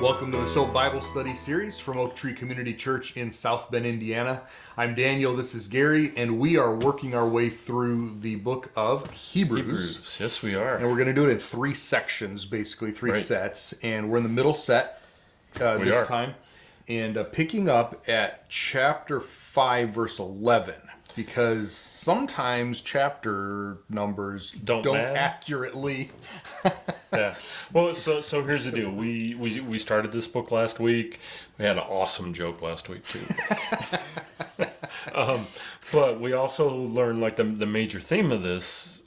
Welcome to the S.O.A.P Bible Study Series from Oak Tree Community Church in South Bend, Indiana. I'm Daniel, this is Gary, and we are working our way through the book of Hebrews. Yes, we are. And we're going to do it in three sections, basically, three sets. And we're in the middle set this time. And picking up at chapter 5, verse 11. Because sometimes chapter numbers don't accurately. Yeah. Well, so here's the deal. We started this book last week. We had an awesome joke last week too. But we also learned like the major theme of this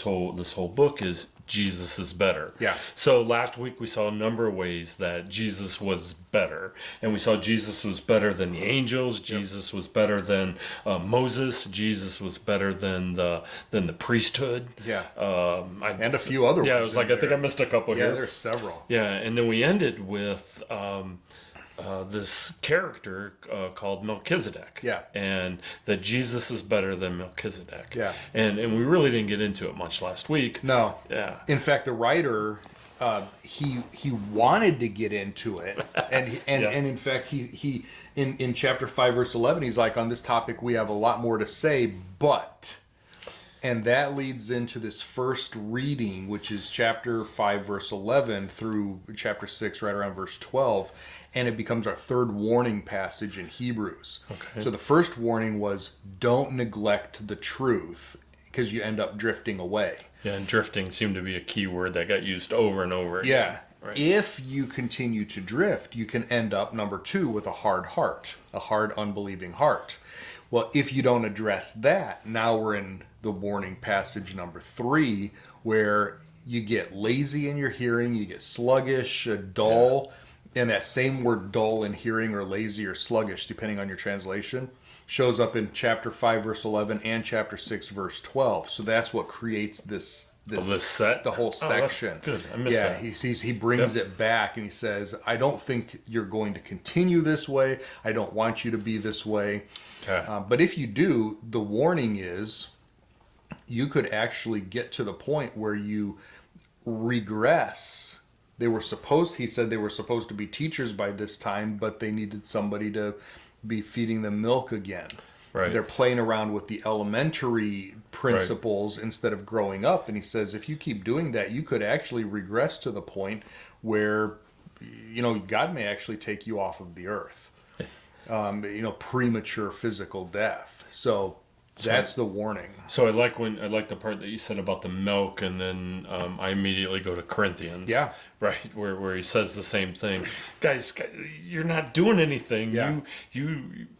whole book is Jesus is better. Yeah. So last week we saw a number of ways that Jesus was better, and we saw Jesus was better than the angels. Jesus was better than Moses. Jesus was better than the priesthood. Yeah. And a few other ones. Yeah, it was like I think I missed a couple here. Yeah, there's several. Yeah, and then we ended with this character called Melchizedek. Yeah. And that Jesus is better than Melchizedek. Yeah. And we really didn't get into it much last week. No. Yeah. In fact, the writer, he wanted to get into it, and in fact, he in chapter 5, verse 11, he's like, on this topic we have a lot more to say, but. And that leads into this first reading, which is chapter 5, verse 11 through chapter 6, right around verse 12. And it becomes our third warning passage in Hebrews. Okay. So the first warning was, don't neglect the truth, because you end up drifting away. Yeah, and drifting seemed to be a key word that got used over and over again. Yeah. Right. If you continue to drift, you can end up, number 2, with a hard heart, a hard, unbelieving heart. Well, if you don't address that, now we're in the warning passage number 3, where you get lazy in your hearing, you get sluggish, dull, and that same word dull in hearing or lazy or sluggish, depending on your translation, shows up in chapter 5, verse 11 and chapter 6, verse 12. So that's what creates this set? The whole section. That's good. I missed that. He brings it back and he says, I don't think you're going to continue this way. I don't want you to be this way. Okay. But if you do, the warning is you could actually get to the point where you regress. He said they were supposed to be teachers by this time, but they needed somebody to be feeding them milk again. Right. They're playing around with the elementary principles instead of growing up. And he says, if you keep doing that, you could actually regress to the point where, God may actually take you off of the earth. Premature physical death. So that's the warning. So I like the part that you said about the milk, and then I immediately go to Corinthians. Yeah. Right, where he says the same thing. Guys, you're not doing anything. Yeah.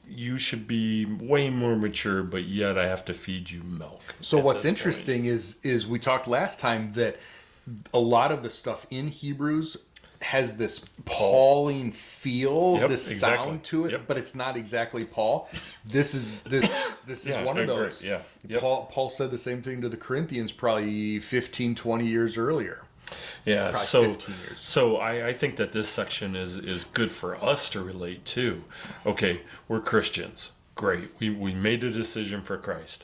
You should be way more mature, but yet I have to feed you milk. So what's interesting is we talked last time that a lot of the stuff in Hebrews has this Pauline feel, sound to it, but it's not exactly Paul. This is one of those. Yeah. Yep. Paul said the same thing to the Corinthians probably 15, 20 years earlier. Yeah, probably 15 years. So I think that this section is good for us to relate to. Okay, we're Christians. Great. We made a decision for Christ.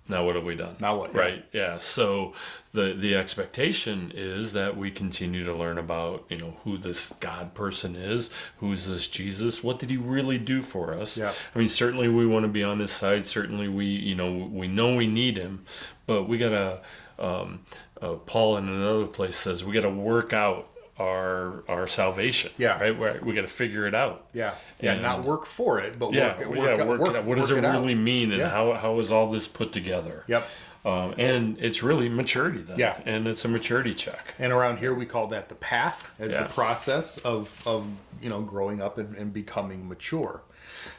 Now what have we done? Now what? Right. Yeah. So the expectation is that we continue to learn about, who this God person is, who's this Jesus, what did he really do for us? Yeah. I mean, certainly we want to be on his side. Certainly we know we need him, but we gotta. Paul in another place says we got to work out our salvation. Yeah. Right. We got to figure it out. Yeah. Yeah. And not work for it, but work it out. What does it really mean, and how is all this put together? Yep. And it's really maturity then. Yeah. And it's a maturity check. And around here we call that the path, as the process of growing up and becoming mature.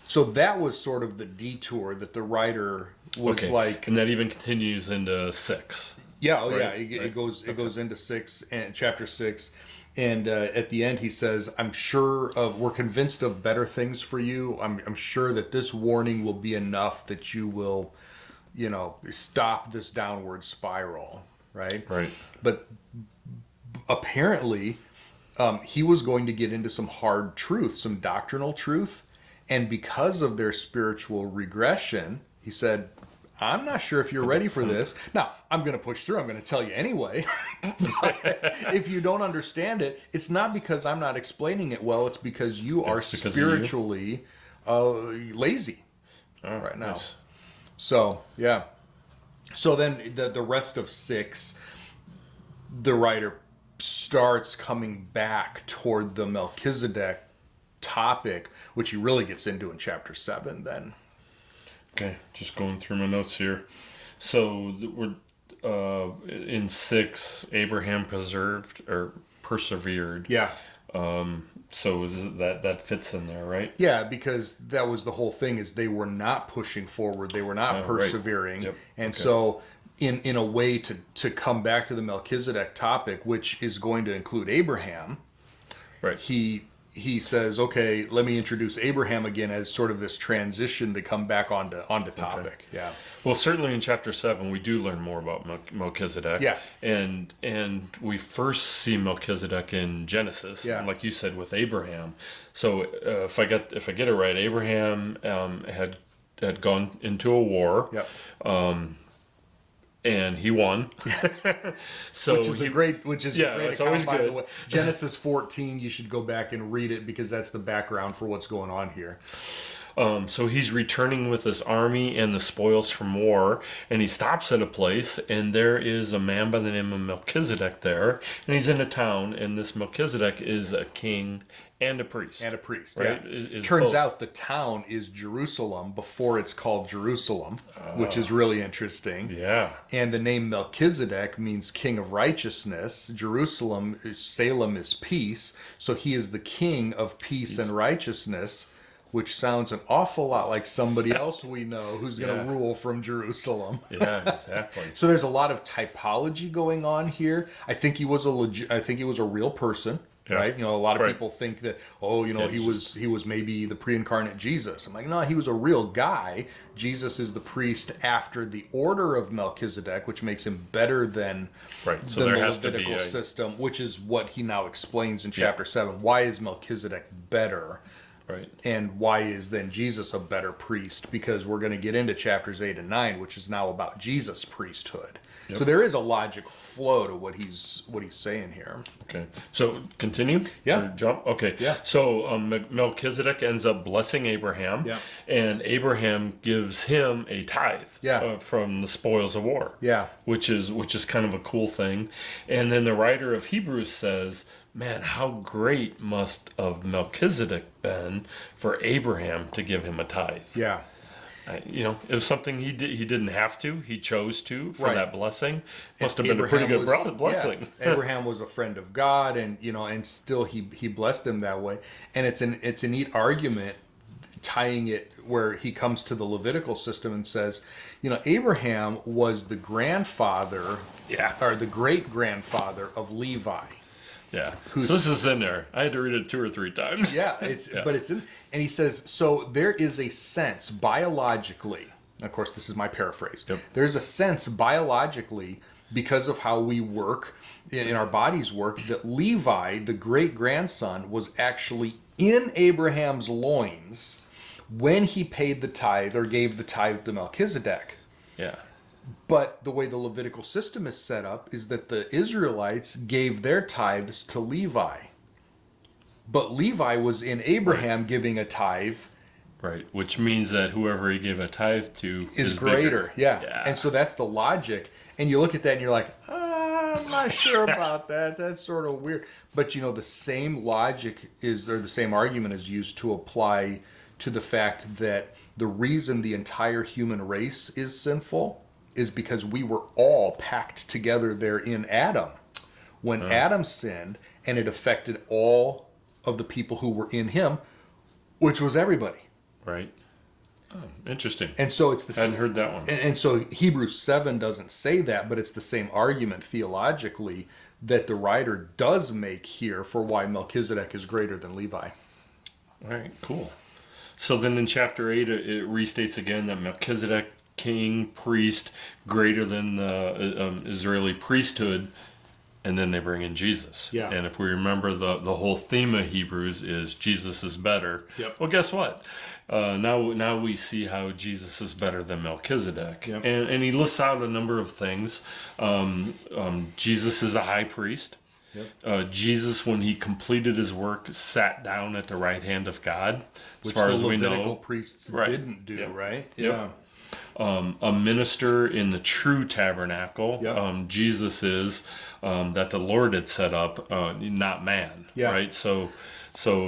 So that was sort of the detour that the writer was like. And that even continues into 6. Yeah, it goes into 6 and chapter 6, and at the end he says, we're convinced of better things for you. I'm sure that this warning will be enough that you will, stop this downward spiral, right? Right. But apparently, he was going to get into some hard truth, some doctrinal truth, and because of their spiritual regression, he said, I'm not sure if you're ready for this. Now, I'm going to push through. I'm going to tell you anyway. But if you don't understand it, it's not because I'm not explaining it well. It's because you are spiritually lazy right now. Nice. So, yeah. So then the rest of 6, the writer starts coming back toward the Melchizedek topic, which he really gets into in chapter 7 then. Okay, just going through my notes here. So we're in 6, Abraham persevered. Yeah. So is it that fits in there, right? Yeah, because that was the whole thing, is they were not pushing forward, they were not persevering. Right. Yep. And so in a way to come back to the Melchizedek topic, which is going to include Abraham, right? He says, okay, let me introduce Abraham again as sort of this transition to come back onto topic. Okay. Yeah. Well, certainly in chapter 7, we do learn more about Melchizedek. Yeah. And we first see Melchizedek in Genesis, yeah. And like you said, with Abraham. So if I get it right, Abraham had gone into a war. Yep. And he won. So which is a great it's always good. By the way. Genesis 14, you should go back and read it because that's the background for what's going on here. So he's returning with his army and the spoils from war, and he stops at a place, and there is a man by the name of Melchizedek there, and he's in a town, and this Melchizedek is a king and a priest. And a priest, right? Yeah. Turns out the town is Jerusalem before it's called Jerusalem, which is really interesting. Yeah. And the name Melchizedek means king of righteousness. Jerusalem, Salem is peace, so he is the king of peace and righteousness, which sounds an awful lot like somebody else we know who's going to rule from Jerusalem. Yeah, exactly. So there's a lot of typology going on here. I think he was a real person. Yeah. Right, a lot of people think that, he was maybe the pre-incarnate Jesus. I'm like, no, he was a real guy. Jesus is the priest after the order of Melchizedek, which makes him better than So the Levitical system, which is what he now explains in chapter 7. Why is Melchizedek better? Right. And why is then Jesus a better priest? Because we're going to get into chapters 8 and 9, which is now about Jesus' priesthood. Yep. So there is a logical flow to what he's saying here. Okay. So continue? Yeah. Or jump? Okay. Yeah. So Melchizedek ends up blessing Abraham. Yeah. And Abraham gives him a tithe from the spoils of war. Yeah. Which is kind of a cool thing. And then the writer of Hebrews says, man, how great must of Melchizedek been for Abraham to give him a tithe. Yeah. It was something he didn't have to. He chose to for that blessing. Must have been a pretty good blessing. Yeah. Abraham was a friend of God, and and still he blessed him that way. And it's a neat argument tying it where he comes to the Levitical system and says, Abraham was the grandfather, or the great grandfather of Levi. Yeah. So this is in there. I had to read it 2 or 3 times. Yeah, but it's in, and he says, so there is a sense biologically, of course this is my paraphrase, there's a sense biologically, because of how we work, in our bodies work, that Levi, the great-grandson, was actually in Abraham's loins when he paid the tithe or gave the tithe to Melchizedek. Yeah. But the way the Levitical system is set up is that the Israelites gave their tithes to Levi. But Levi was in Abraham giving a tithe. Right, which means that whoever he gave a tithe to is greater. Bigger. Yeah. And so that's the logic. And you look at that and you're like, I'm not sure about that. That's sort of weird. But the same logic the same argument is used to apply to the fact that the reason the entire human race is sinful is because we were all packed together there in Adam. When Adam sinned, and it affected all of the people who were in him, which was everybody. Right. Oh, interesting. And so it's the same. I hadn't heard that one. And so Hebrews 7 doesn't say that, but it's the same argument theologically that the writer does make here for why Melchizedek is greater than Levi. All right, cool. So then in chapter 8, it restates again that Melchizedek, king, priest, greater than the Israeli priesthood. and then they bring in Jesus. Yeah. And if we remember, the whole theme of Hebrews is Jesus is better. Yep. Well, guess what? Now we see how Jesus is better than Melchizedek. Yep. And he lists out a number of things. Jesus is a high priest. Yep. Jesus, when he completed his work, sat down at the right hand of God, as Which far the as we Levitical know. priests Right. didn't do, Yep. right? Yep. A minister in the true tabernacle. Yep. Jesus is that the Lord had set up, not man. Yeah. Right. So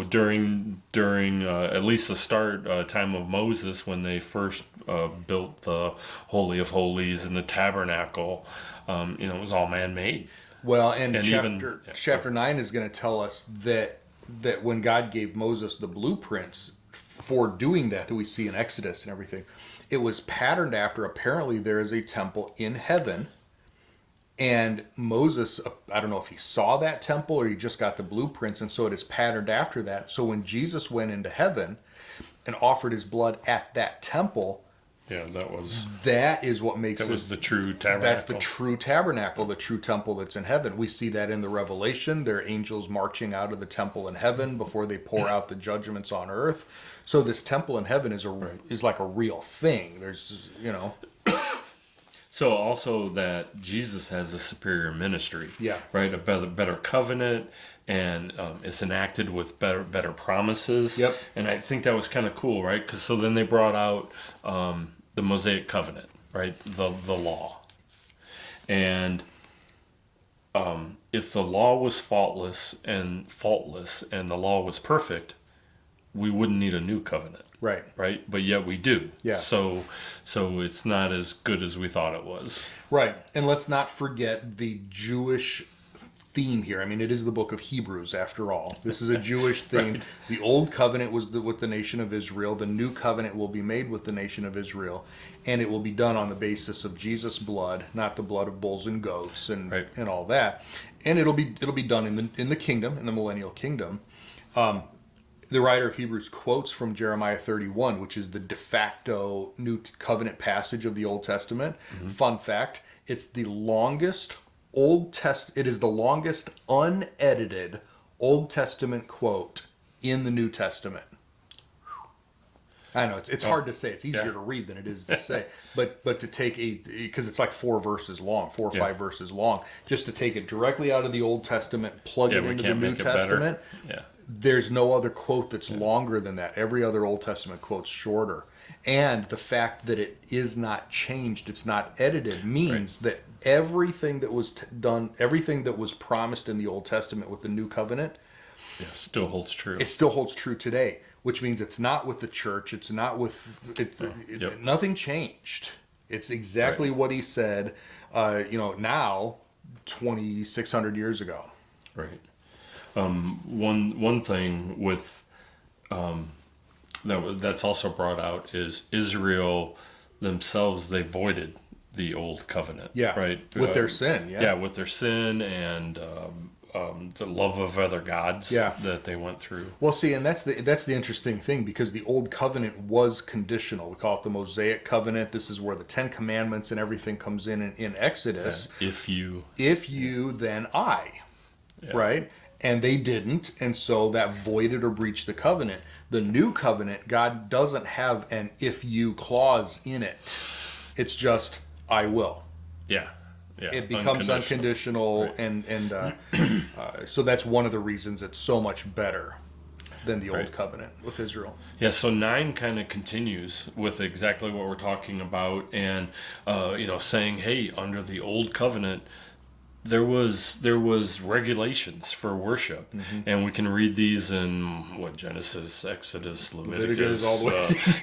during at least the start time of Moses, when they first built the Holy of Holies and the tabernacle, it was all man made. Well, and even- chapter 9 is going to tell us that when God gave Moses the blueprints for doing that we see in Exodus and everything, it was patterned after, apparently there is a temple in heaven, and Moses, I don't know if he saw that temple or he just got the blueprints, and so it is patterned after that. So when Jesus went into heaven and offered his blood at that temple, Yeah, that is what makes that it. was the true tabernacle. That's the true tabernacle, the true temple that's in heaven. We see that in the Revelation. There are angels marching out of the temple in heaven before they pour out the judgments on earth. So this temple in heaven is like a real thing. There's, So also that Jesus has a superior ministry. Yeah. Right? A better covenant, and it's enacted with better promises. Yep. And I think that was kind of cool, right? Because so then they brought out the Mosaic covenant, right? The law. And if the law was faultless and the law was perfect, we wouldn't need a new covenant. Right? But yet we do. Yeah. So it's not as good as we thought it was. Right. And let's not forget the Jewish theme here. I mean, it is the book of Hebrews, after all. This is a Jewish theme. Right. The old covenant was with the nation of Israel. The new covenant will be made with the nation of Israel. And it will be done on the basis of Jesus' blood, not the blood of bulls and goats and all that. And it'll be done in the kingdom, in the millennial kingdom. The writer of Hebrews quotes from Jeremiah 31, which is the de facto New Covenant passage of the Old Testament. Mm-hmm. Fun fact, it's the longest unedited Old Testament quote in the New Testament. I know it's hard to say. It's easier to read than it is to say. But to take because it's like 4 verses long, 4 or 5 verses long, just to take it directly out of the Old Testament, plug it into the New Testament. There's no other quote that's longer than that. Every other Old Testament quote's shorter. And the fact that it is not changed, it's not edited, means that everything that was done, everything that was promised in the Old Testament with the New Covenant, still holds true. It still holds true today, which means it's not with the church. It's not with nothing changed. It's exactly what he said. Now 2,600 years ago. Right. One thing with that's also brought out is Israel themselves. They voided the old covenant. Yeah. Right. With their sin. Yeah. Yeah. With their sin and the love of other gods. That they went through. Well, see, and that's the interesting thing, because the old covenant was conditional. We call it the Mosaic covenant. This is where the 10 Commandments and everything comes in Exodus. If you, then I. Yeah. Right. And they didn't, and so that voided or breached the covenant. The new covenant, God doesn't have an if you clause in it. It's just, I will. Yeah. It becomes unconditional, right. and so that's one of the reasons it's so much better than the old covenant with Israel. Yeah, so 9 kind of continues with exactly what we're talking about, and saying, hey, under the old covenant, there was regulations for worship, and we can read these in Genesis, Exodus, Leviticus, all the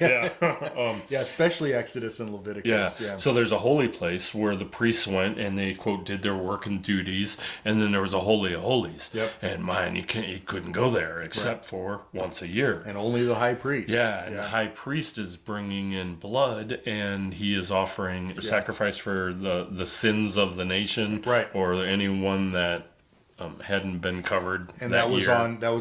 way. Yeah, especially Exodus and Leviticus. Yeah. So there's a holy place where the priests went and they quote did their work and duties, and then there was a holy of holies. Yep. And you couldn't go there except for once a year, and only the high priest. Yeah, and the high priest is bringing in blood, and he is offering sacrifice for the sins of the nation, right? Or anyone that hadn't been covered, and that was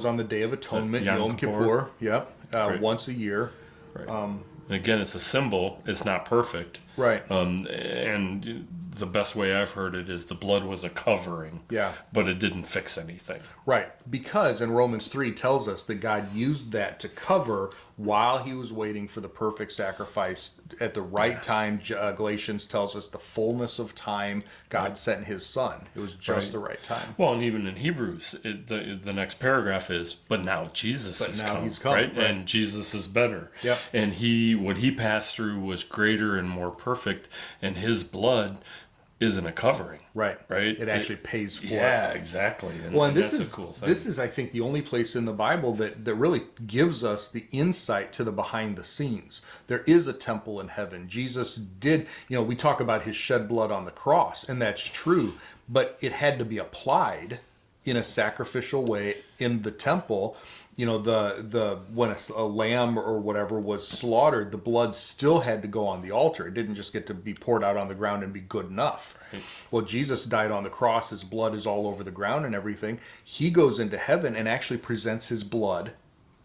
on the Day of Atonement, Yom Kippur. Yep, once a year. Right. And again, it's a symbol. It's not perfect. Right. And the best way I've heard it is the blood was a covering. Yeah. But it didn't fix anything. Right. Because in Romans 3 tells us that God used that to cover while he was waiting for the perfect sacrifice at the right time. Galatians tells us the fullness of time God sent his son. It was just the right time. Well, and even in Hebrews, the next paragraph is, but now Jesus has come, he's come, right? right? And Jesus is better. Yep. And what he passed through was greater and more perfect, and his blood isn't a covering. Right. Right? It actually pays for it. Yeah, exactly. And this that's is a cool thing. This is, I think, the only place in the Bible that really gives us the insight to the behind the scenes. There is a temple in heaven. Jesus did, we talk about his shed blood on the cross, and that's true, but it had to be applied in a sacrificial way in the temple. When a lamb or whatever was slaughtered, the blood still had to go on the altar. It didn't just get to be poured out on the ground and be good enough. Right. Well, Jesus died on the cross. His blood is all over the ground and everything. He goes into heaven and actually presents his blood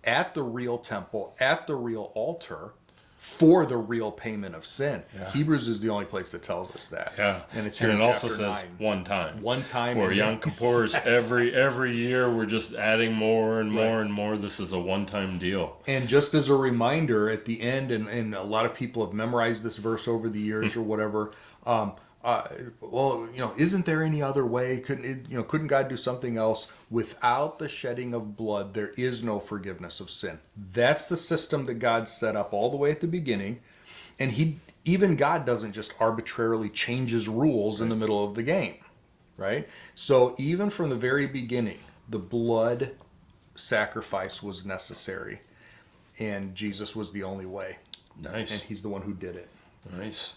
at the real temple, at the real altar, for the real payment of sin. Yeah. Hebrews is the only place that tells us that. Yeah. And it's here and in it also chapter says 9. one time. One time. Or Yom Kippur's every year we're just adding more and more and more. This is a one-time deal. And just as a reminder at the end, and a lot of people have memorized this verse over the years or whatever, isn't there any other way? Couldn't God do something else? Without the shedding of blood, there is no forgiveness of sin. That's the system that God set up all the way at the beginning. And even God doesn't just arbitrarily change his rules in the middle of the game, right? So even from the very beginning, the blood sacrifice was necessary. And Jesus was the only way. Nice. And he's the one who did it. Nice.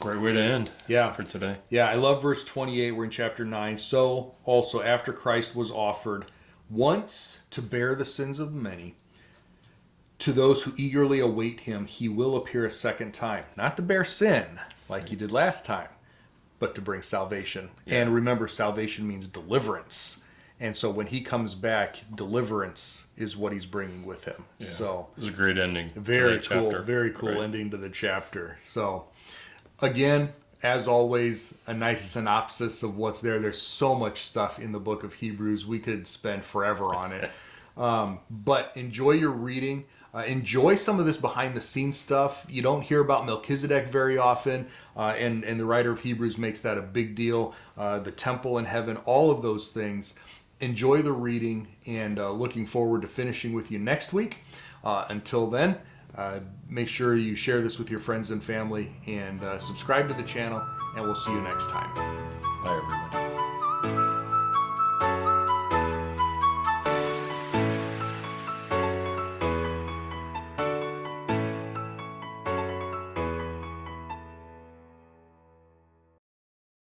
Great way to end for today. Yeah, I love verse 28. We're in chapter 9. So also after Christ was offered once to bear the sins of many, to those who eagerly await him, he will appear a second time. Not to bear sin like he did last time, but to bring salvation. Yeah. And remember, salvation means deliverance. And so when he comes back, deliverance is what he's bringing with him. Yeah. So it was a great ending. Very cool. Very cool ending to the chapter. So again, as always, a nice synopsis of what's there. There's so much stuff in the book of Hebrews. We could spend forever on it. But enjoy your reading. Enjoy some of this behind-the-scenes stuff. You don't hear about Melchizedek very often, and the writer of Hebrews makes that a big deal. The temple in heaven, all of those things. Enjoy the reading, and looking forward to finishing with you next week. Until then, make sure you share this with your friends and family, and subscribe to the channel, and we'll see you next time. Bye, everybody.